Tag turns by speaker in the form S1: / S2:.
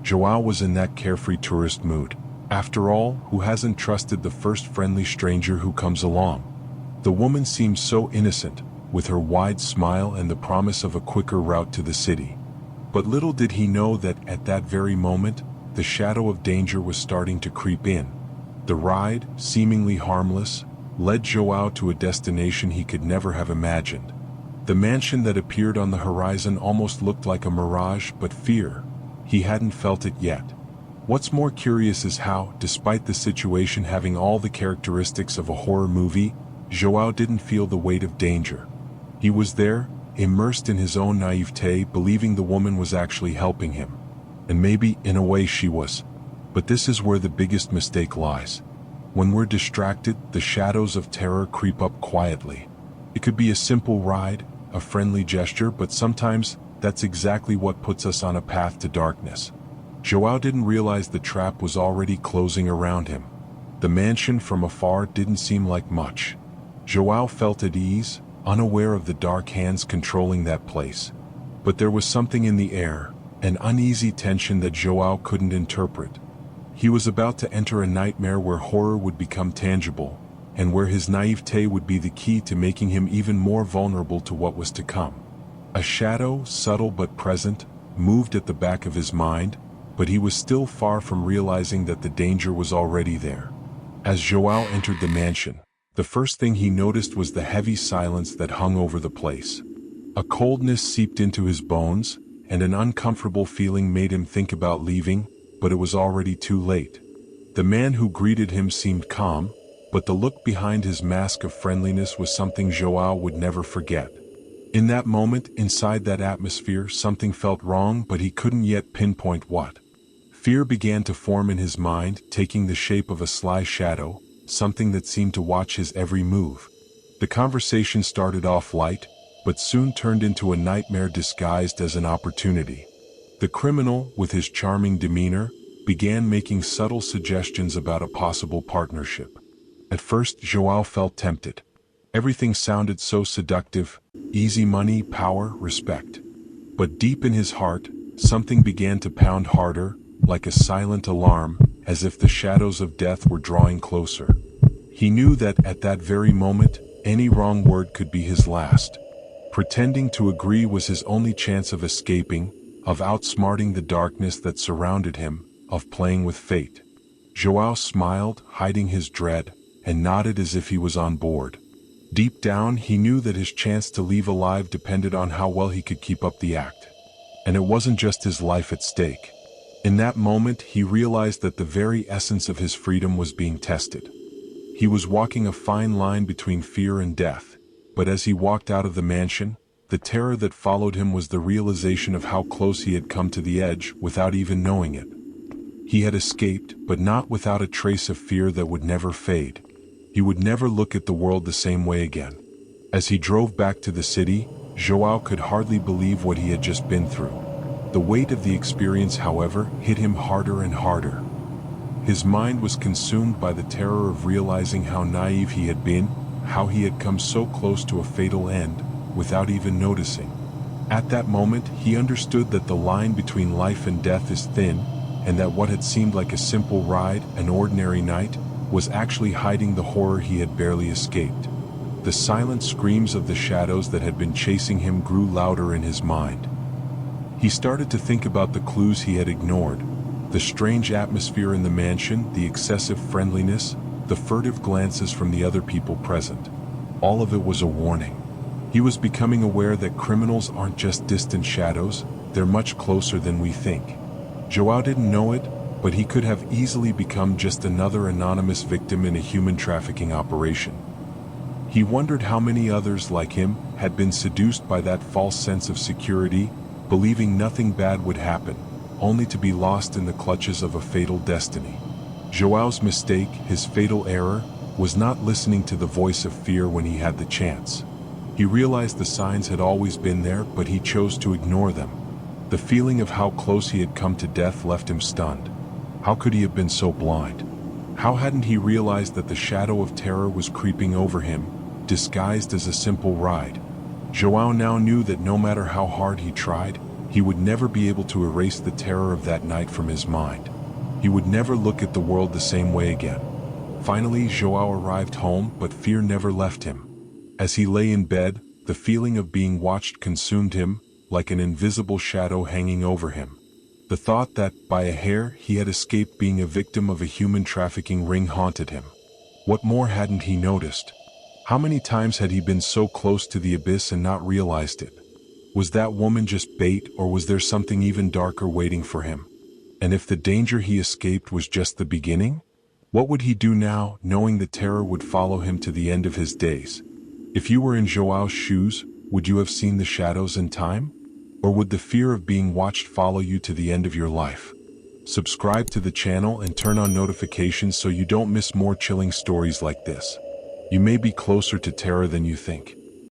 S1: João was in that carefree tourist mood. After all, who hasn't trusted the first friendly stranger who comes along? The woman seemed so innocent, with her wide smile and the promise of a quicker route to the city. But little did he know that at that very moment, the shadow of danger was starting to creep in. The ride, seemingly harmless, led João to a destination he could never have imagined. The mansion that appeared on the horizon almost looked like a mirage, but fear, he hadn't felt it yet. What's more curious is how, despite the situation having all the characteristics of a horror movie, João didn't feel the weight of danger. He was there, immersed in his own naivete, believing the woman was actually helping him. And maybe, in a way, she was. But this is where the biggest mistake lies. When we're distracted, the shadows of terror creep up quietly. It could be a simple ride, a friendly gesture, but sometimes that's exactly what puts us on a path to darkness. João didn't realize the trap was already closing around him. The mansion from afar didn't seem like much. João felt at ease, unaware of the dark hands controlling that place. But there was something in the air, an uneasy tension that João couldn't interpret. He was about to enter a nightmare where horror would become tangible, and where his naivete would be the key to making him even more vulnerable to what was to come. A shadow, subtle but present, moved at the back of his mind, but he was still far from realizing that the danger was already there. As João entered the mansion, the first thing he noticed was the heavy silence that hung over the place. A coldness seeped into his bones, and an uncomfortable feeling made him think about leaving, but it was already too late. The man who greeted him seemed calm, but the look behind his mask of friendliness was something João would never forget. In that moment, inside that atmosphere, something felt wrong, but he couldn't yet pinpoint what. Fear began to form in his mind, taking the shape of a sly shadow, something that seemed to watch his every move. The conversation started off light, but soon turned into a nightmare disguised as an opportunity. The criminal, with his charming demeanor, began making subtle suggestions about a possible partnership. At first, João felt tempted. Everything sounded so seductive: easy money, power, respect. But deep in his heart, something began to pound harder, like a silent alarm, as if the shadows of death were drawing closer. He knew that at that very moment, any wrong word could be his last. Pretending to agree was his only chance of escaping, of outsmarting the darkness that surrounded him, of playing with fate. João smiled, hiding his dread, and nodded as if he was on board. Deep down, he knew that his chance to leave alive depended on how well he could keep up the act. And it wasn't just his life at stake. In that moment, he realized that the very essence of his freedom was being tested. He was walking a fine line between fear and death, but as he walked out of the mansion, the terror that followed him was the realization of how close he had come to the edge without even knowing it. He had escaped, but not without a trace of fear that would never fade. He would never look at the world the same way again. As he drove back to the city, João could hardly believe what he had just been through. The weight of the experience, however, hit him harder and harder. His mind was consumed by the terror of realizing how naive he had been, how he had come so close to a fatal end, without even noticing. At that moment, he understood that the line between life and death is thin, and that what had seemed like a simple ride, an ordinary night, was actually hiding the horror he had barely escaped. The silent screams of the shadows that had been chasing him grew louder in his mind. He started to think about the clues he had ignored, the strange atmosphere in the mansion, the excessive friendliness, the furtive glances from the other people present. All of it was a warning. He was becoming aware that criminals aren't just distant shadows, they're much closer than we think. João didn't know it, but he could have easily become just another anonymous victim in a human trafficking operation. He wondered how many others like him had been seduced by that false sense of security, believing nothing bad would happen, only to be lost in the clutches of a fatal destiny. João's mistake, his fatal error, was not listening to the voice of fear when he had the chance. He realized the signs had always been there, but he chose to ignore them. The feeling of how close he had come to death left him stunned. How could he have been so blind? How hadn't he realized that the shadow of terror was creeping over him, disguised as a simple ride? João now knew that no matter how hard he tried, He would never be able to erase the terror of that night from his mind. He would never look at the world the same way again. Finally, João arrived home, but fear never left him. As he lay in bed, the feeling of being watched consumed him, like an invisible shadow hanging over him. The thought that, by a hair, he had escaped being a victim of a human trafficking ring haunted him. What more hadn't he noticed? How many times had he been so close to the abyss and not realized it? Was that woman just bait, or was there something even darker waiting for him? And if the danger he escaped was just the beginning? What would he do now, knowing the terror would follow him to the end of his days? If you were in João's shoes, would you have seen the shadows in time? Or would the fear of being watched follow you to the end of your life? Subscribe to the channel and turn on notifications so you don't miss more chilling stories like this. You may be closer to terror than you think.